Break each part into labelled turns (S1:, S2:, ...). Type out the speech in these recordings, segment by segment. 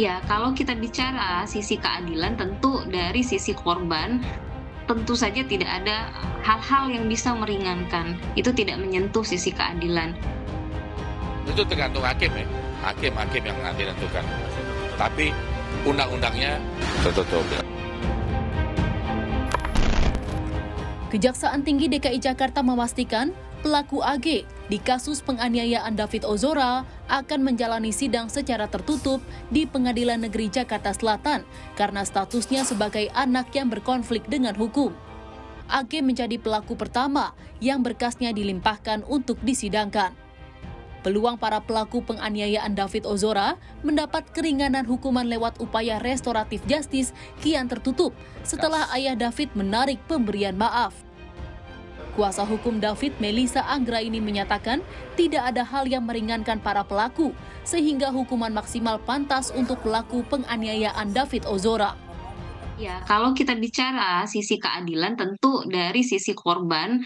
S1: Ya, kalau kita bicara sisi keadilan tentu dari sisi korban, tentu saja tidak ada hal-hal yang bisa meringankan, itu tidak menyentuh sisi keadilan.
S2: Itu tergantung hakim ya, hakim-hakim yang nanti tentukan. Tapi undang-undangnya tertutup.
S3: Kejaksaan Tinggi DKI Jakarta memastikan pelaku AG di kasus penganiayaan David Ozora akan menjalani sidang secara tertutup di Pengadilan Negeri Jakarta Selatan karena statusnya sebagai anak yang berkonflik dengan hukum. AG menjadi pelaku pertama yang berkasnya dilimpahkan untuk disidangkan. Peluang para pelaku penganiayaan David Ozora mendapat keringanan hukuman lewat upaya restoratif justice kian tertutup setelah ayah David menarik pemberian maaf. Kuasa hukum David, Melissa Anggraini, menyatakan tidak ada hal yang meringankan para pelaku, sehingga hukuman maksimal pantas untuk pelaku penganiayaan David Ozora.
S1: Ya, kalau kita bicara sisi keadilan tentu dari sisi korban,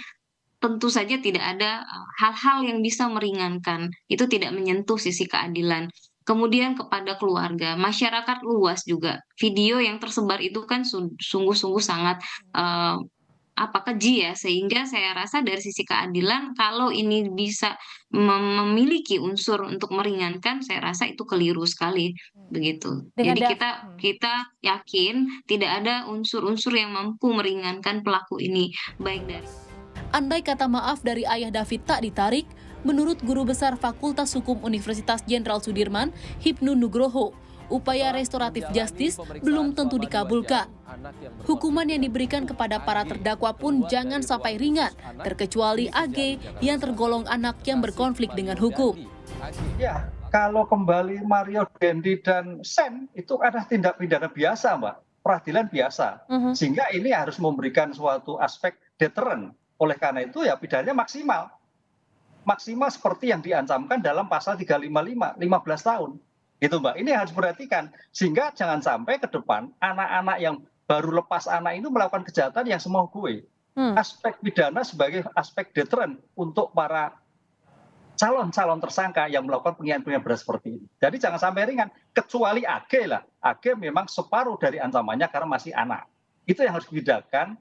S1: tentu saja tidak ada hal-hal yang bisa meringankan, itu tidak menyentuh sisi keadilan. Kemudian kepada keluarga, masyarakat luas juga, video yang tersebar itu kan sungguh-sungguh sangat, keji ya, sehingga saya rasa dari sisi keadilan kalau ini bisa memiliki unsur untuk meringankan, saya rasa itu keliru sekali, begitu.
S3: Dengan
S1: Jadi
S3: Dav
S1: kita yakin tidak ada unsur-unsur yang mampu meringankan pelaku ini, baik dari
S3: Andai kata maaf dari ayah David tak ditarik, menurut Guru Besar Fakultas Hukum Universitas Jenderal Sudirman, Hipnu Nugroho, upaya restoratif justice belum tentu dikabulkan. Hukuman yang diberikan kepada para terdakwa pun jangan sampai ringan, terkecuali AG yang tergolong anak yang berkonflik dengan hukum.
S4: Ya, kalau kembali Mario Dendi dan Sam itu adalah tindak pidana biasa, Mbak, peradilan biasa. Sehingga ini harus memberikan suatu aspek deteren. Oleh karena itu ya pidananya maksimal. Maksimal seperti yang diancamkan dalam pasal 355, 15 tahun. Gitu, Mbak. Ini harus diperhatikan. Sehingga jangan sampai ke depan anak-anak yang baru lepas anak itu melakukan kejahatan yang semau gue. Aspek pidana sebagai aspek deteren untuk para calon-calon tersangka yang melakukan penganiayaan berat seperti ini. Jadi jangan sampai ringan, kecuali AG lah. AG memang separuh dari ancamannya karena masih anak. Itu yang harus dibedakan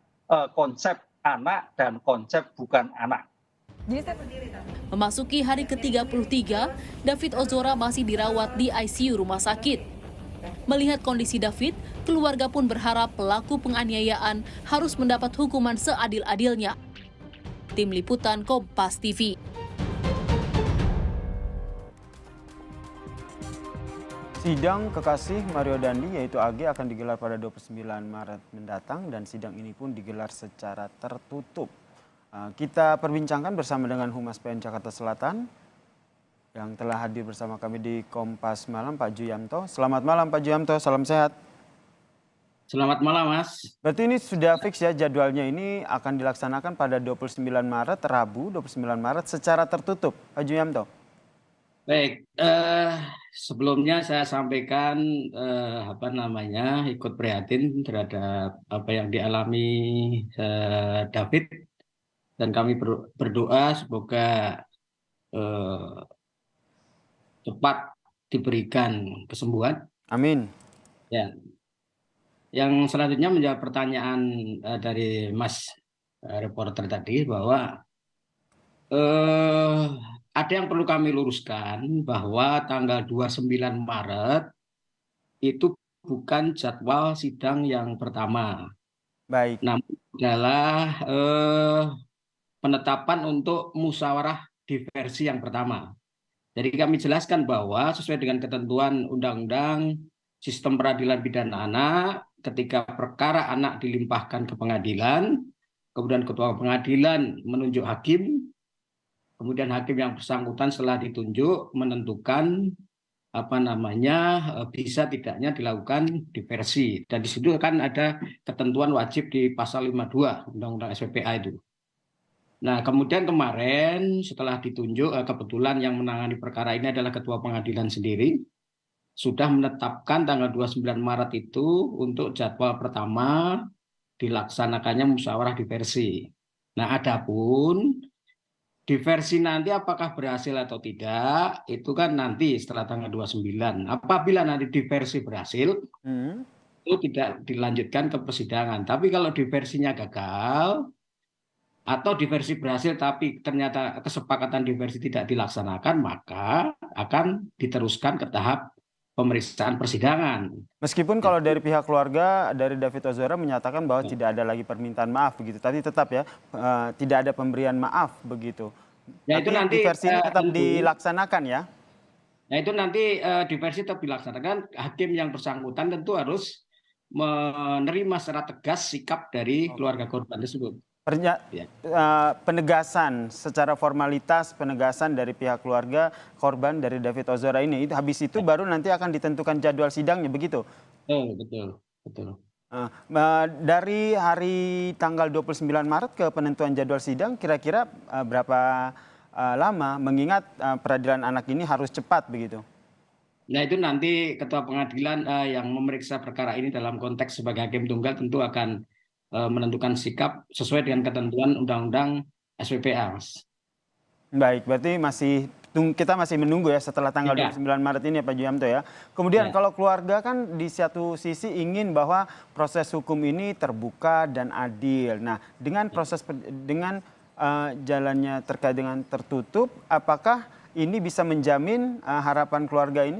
S4: konsep anak dan konsep bukan anak.
S3: Memasuki hari ke-33, David Ozora masih dirawat di ICU rumah sakit. Melihat kondisi David, keluarga pun berharap pelaku penganiayaan harus mendapat hukuman seadil-adilnya. Tim Liputan Kompas TV.
S5: Sidang kekasih Mario Dandi yaitu AG akan digelar pada 29 Maret mendatang dan sidang ini pun digelar secara tertutup. Kita perbincangkan bersama dengan Humas PN Jakarta Selatan yang telah hadir bersama kami di Kompas Malam, Pak Juyamto. Selamat malam Pak Juyamto, salam sehat.
S6: Selamat malam Mas.
S5: Berarti ini sudah fix ya jadwalnya, ini akan dilaksanakan pada 29 Maret, Rabu 29 Maret secara tertutup, Pak Juyamto.
S6: Baik, sebelumnya saya sampaikan ikut prihatin terhadap apa yang dialami David, dan kami berdoa semoga cepat diberikan kesembuhan.
S5: Amin.
S6: Ya. Yang selanjutnya menjawab pertanyaan dari Mas reporter tadi bahwa ada yang perlu kami luruskan bahwa tanggal 29 Maret itu bukan jadwal sidang yang pertama.
S5: Baik.
S6: Namun adalah penetapan untuk musyawarah diversi yang pertama. Jadi kami jelaskan bahwa sesuai dengan ketentuan Undang-Undang Sistem Peradilan Pidana Anak, ketika perkara anak dilimpahkan ke pengadilan, kemudian ketua pengadilan menunjuk hakim, kemudian hakim yang bersangkutan setelah ditunjuk menentukan bisa tidaknya dilakukan diversi. Dan di situ kan ada ketentuan wajib di pasal 52 Undang-Undang SPPA itu. Nah, kemudian kemarin setelah ditunjuk, kebetulan yang menangani perkara ini adalah ketua pengadilan sendiri, sudah menetapkan tanggal 29 Maret itu untuk jadwal pertama dilaksanakannya musyawarah diversi. Nah, adapun diversi nanti apakah berhasil atau tidak, itu kan nanti setelah tanggal 29. Apabila nanti diversi berhasil, itu tidak dilanjutkan ke persidangan. Tapi kalau diversinya gagal, atau diversi berhasil tapi ternyata kesepakatan diversi tidak dilaksanakan, maka akan diteruskan ke tahap pemeriksaan persidangan.
S5: Meskipun kalau dari pihak keluarga dari David Ozora menyatakan bahwa tidak ada lagi permintaan maaf begitu, tapi tetap ya tidak ada pemberian maaf begitu.
S6: Ya,
S5: Tapi
S6: itu nanti
S5: diversi ini tetap dilaksanakan ya.
S6: Nah, itu nanti diversi tetap dilaksanakan. Hakim yang bersangkutan tentu harus menerima secara tegas sikap dari keluarga korban tersebut.
S5: Penegasan secara formalitas, penegasan dari pihak keluarga korban dari David Ozora ini, habis itu baru nanti akan ditentukan jadwal sidangnya begitu.
S6: Betul.
S5: Dari hari tanggal 29 Maret ke penentuan jadwal sidang kira-kira berapa lama, mengingat peradilan anak ini harus cepat begitu?
S6: Nah, itu nanti ketua pengadilan yang memeriksa perkara ini dalam konteks sebagai hakim tunggal tentu akan menentukan sikap sesuai dengan ketentuan Undang-Undang SPPA, Mas.
S5: Baik, berarti kita masih menunggu ya setelah tanggal 29 Maret ini ya Pak Juyamto ya. Kemudian kalau keluarga kan di satu sisi ingin bahwa proses hukum ini terbuka dan adil. Nah, dengan jalannya terkait dengan tertutup, apakah ini bisa menjamin harapan keluarga ini?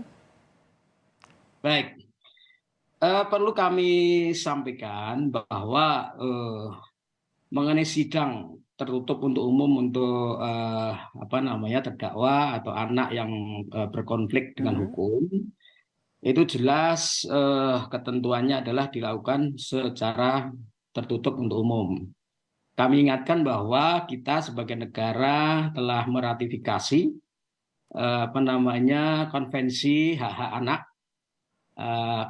S6: Baik. Perlu kami sampaikan bahwa mengenai sidang tertutup untuk umum untuk terdakwa atau anak yang berkonflik dengan hukum, itu jelas ketentuannya adalah dilakukan secara tertutup untuk umum. Kami ingatkan bahwa kita sebagai negara telah meratifikasi konvensi hak-hak anak,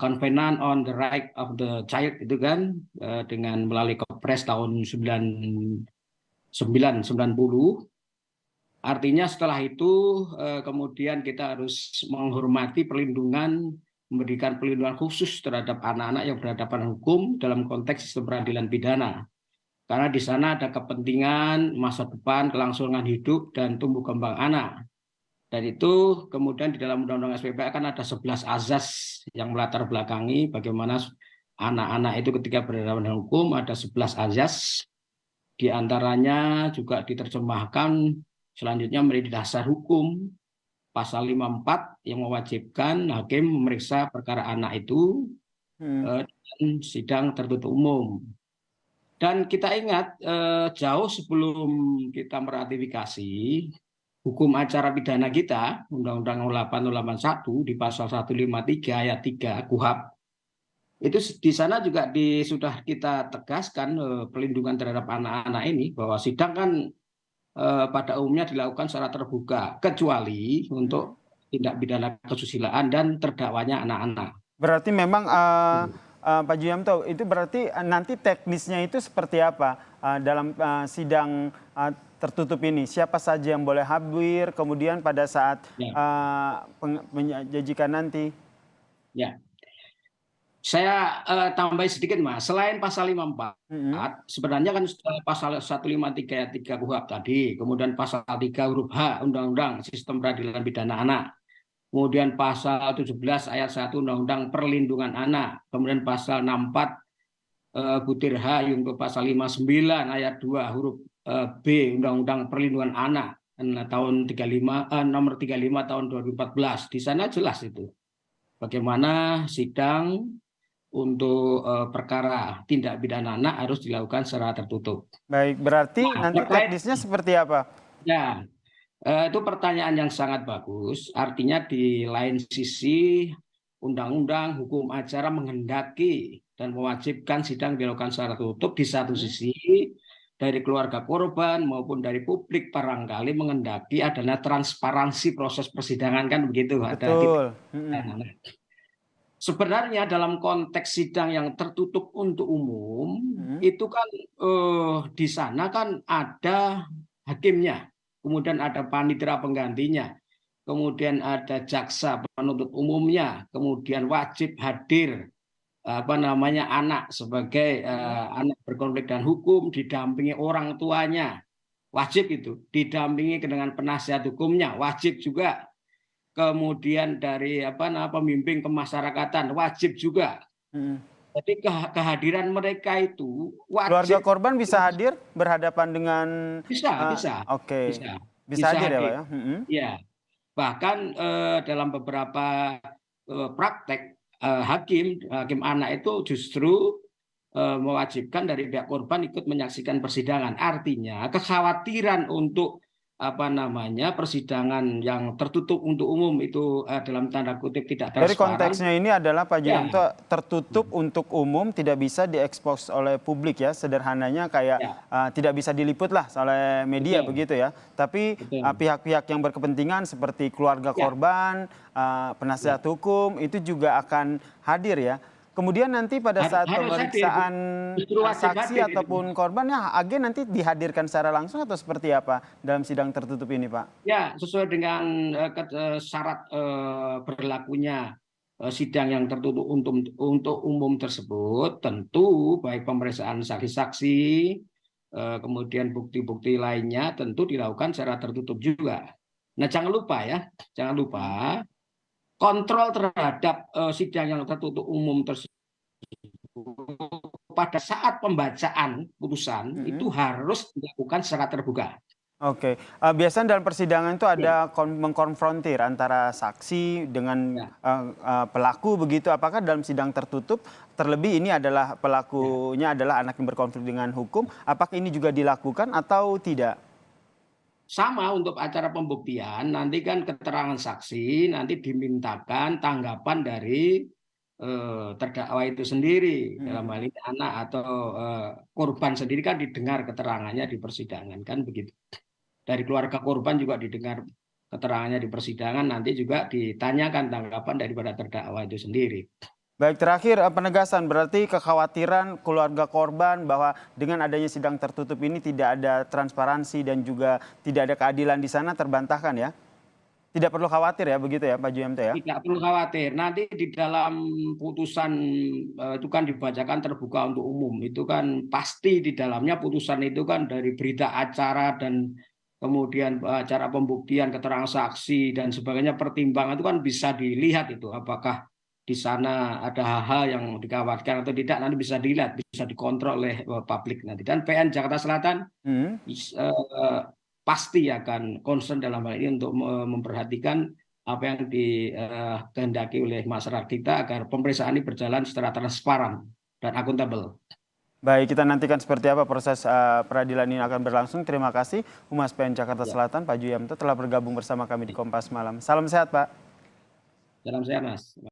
S6: Covenant on the Right of the Child itu kan, dengan melalui Kepres tahun 90. Artinya setelah itu kemudian kita harus menghormati memberikan perlindungan khusus terhadap anak-anak yang berhadapan hukum dalam konteks sistem peradilan pidana. Karena di sana ada kepentingan masa depan, kelangsungan hidup, dan tumbuh kembang anak. Dan itu kemudian di dalam Undang-Undang SPPA kan ada 11 azas yang melatar belakangi bagaimana anak-anak itu ketika berhadapan dengan hukum, ada 11 azas. Di antaranya juga diterjemahkan selanjutnya menjadi dasar hukum pasal 54 yang mewajibkan hakim memeriksa perkara anak itu dengan sidang tertutup umum. Dan kita ingat jauh sebelum kita meratifikasi hukum acara pidana kita, Undang-Undang 0881 di pasal 153 ayat 3 KUHP, itu di sana juga sudah kita tegaskan perlindungan terhadap anak-anak ini, bahwa sidang kan pada umumnya dilakukan secara terbuka, kecuali untuk tindak pidana kesusilaan dan terdakwanya anak-anak.
S5: Berarti memang Pak Juyamto, itu berarti nanti teknisnya itu seperti apa dalam sidang tertutup ini? Siapa saja yang boleh hadir, kemudian pada saat penyajikan nanti?
S6: Ya, saya tambahin sedikit, Mas. Selain pasal 54, sebenarnya kan pasal 153 ayat 3 KUHP tadi, kemudian pasal 3 huruf H Undang-Undang Sistem Peradilan Pidana Anak, kemudian pasal 17 ayat 1 Undang-Undang Perlindungan Anak, kemudian pasal 64 butir H untuk pasal 59 ayat 2 huruf B Undang-Undang Perlindungan Anak tahun nomor 35 tahun 2014. Di sana jelas itu bagaimana sidang untuk perkara tindak pidana anak harus dilakukan secara tertutup.
S5: Baik, berarti nanti teknisnya seperti apa?
S6: Ya, itu pertanyaan yang sangat bagus. Artinya di lain sisi undang-undang hukum acara menghendaki dan mewajibkan sidang dilakukan secara tertutup. Di satu sisi dari keluarga korban maupun dari publik barangkali menghendaki adanya transparansi proses persidangan, kan begitu.
S5: Betul.
S6: Sebenarnya dalam konteks sidang yang tertutup untuk umum, itu kan di sana kan ada hakimnya, kemudian ada panitera penggantinya, kemudian ada jaksa penuntut umumnya, kemudian wajib hadir anak sebagai anak berkonflik dengan hukum, didampingi orang tuanya, wajib itu. Didampingi dengan penasihat hukumnya, wajib juga. Kemudian dari pembimbing kemasyarakatan, wajib juga. Jadi kehadiran mereka itu
S5: Keluarga
S6: wajib.
S5: korban bisa hadir berhadapan dengan
S6: Bisa.
S5: Oke.
S6: Bisa.
S5: Bisa hadir ya, Pak ya?
S6: Ya. Bahkan dalam beberapa praktek hakim anak itu justru mewajibkan dari pihak korban ikut menyaksikan persidangan. Artinya kekhawatiran untuk persidangan yang tertutup untuk umum itu dalam tanda kutip tidak transparan.
S5: Dari konteksnya ini adalah Pak Juyamto tertutup untuk umum, tidak bisa diekspos oleh publik ya. Sederhananya kayak tidak bisa diliput lah oleh media begitu ya. Tapi pihak-pihak yang berkepentingan seperti keluarga korban, penasihat hukum itu juga akan hadir ya. Kemudian nanti pada saat pemeriksaan saksi ataupun korban, AG nanti dihadirkan secara langsung atau seperti apa dalam sidang tertutup ini, Pak?
S6: Ya, sesuai dengan syarat berlakunya sidang yang tertutup untuk umum tersebut, tentu baik pemeriksaan saksi-saksi, kemudian bukti-bukti lainnya tentu dilakukan secara tertutup juga. Nah, jangan lupa kontrol terhadap sidang yang tertutup umum tersebut pada saat pembacaan putusan itu harus dilakukan secara terbuka.
S5: Oke, biasanya dalam persidangan itu ada mengkonfrontir antara saksi dengan pelaku begitu. Apakah dalam sidang tertutup, terlebih ini adalah pelakunya adalah anak yang berkonflik dengan hukum, apakah ini juga dilakukan atau tidak?
S6: Sama untuk acara pembuktian, nanti kan keterangan saksi, nanti dimintakan tanggapan dari terdakwa itu sendiri. Dalam hal ini anak atau korban sendiri kan didengar keterangannya di persidangan, kan begitu. Dari keluarga korban juga didengar keterangannya di persidangan, nanti juga ditanyakan tanggapan daripada terdakwa itu sendiri.
S5: Baik, terakhir penegasan berarti kekhawatiran keluarga korban bahwa dengan adanya sidang tertutup ini tidak ada transparansi dan juga tidak ada keadilan di sana terbantahkan ya? Tidak perlu khawatir ya begitu ya Pak Juyamto ya?
S6: Tidak perlu khawatir, nanti di dalam putusan itu kan dibacakan terbuka untuk umum, itu kan pasti di dalamnya putusan itu kan dari berita acara dan kemudian acara pembuktian, keterangan saksi dan sebagainya, pertimbangan itu kan bisa dilihat itu apakah di sana ada hal-hal yang dikhawatirkan atau tidak, nanti bisa dilihat, bisa dikontrol oleh publik nanti. Dan PN Jakarta Selatan pasti akan concern dalam hal ini untuk memperhatikan apa yang dikehendaki oleh masyarakat kita agar pemeriksaan ini berjalan secara transparan dan akuntabel.
S5: Baik, kita nantikan seperti apa proses peradilan ini akan berlangsung. Terima kasih Humas PN Jakarta Selatan Pak Juyamto telah bergabung bersama kami di Kompas Malam. Salam sehat Pak.
S6: Salam sehat Mas.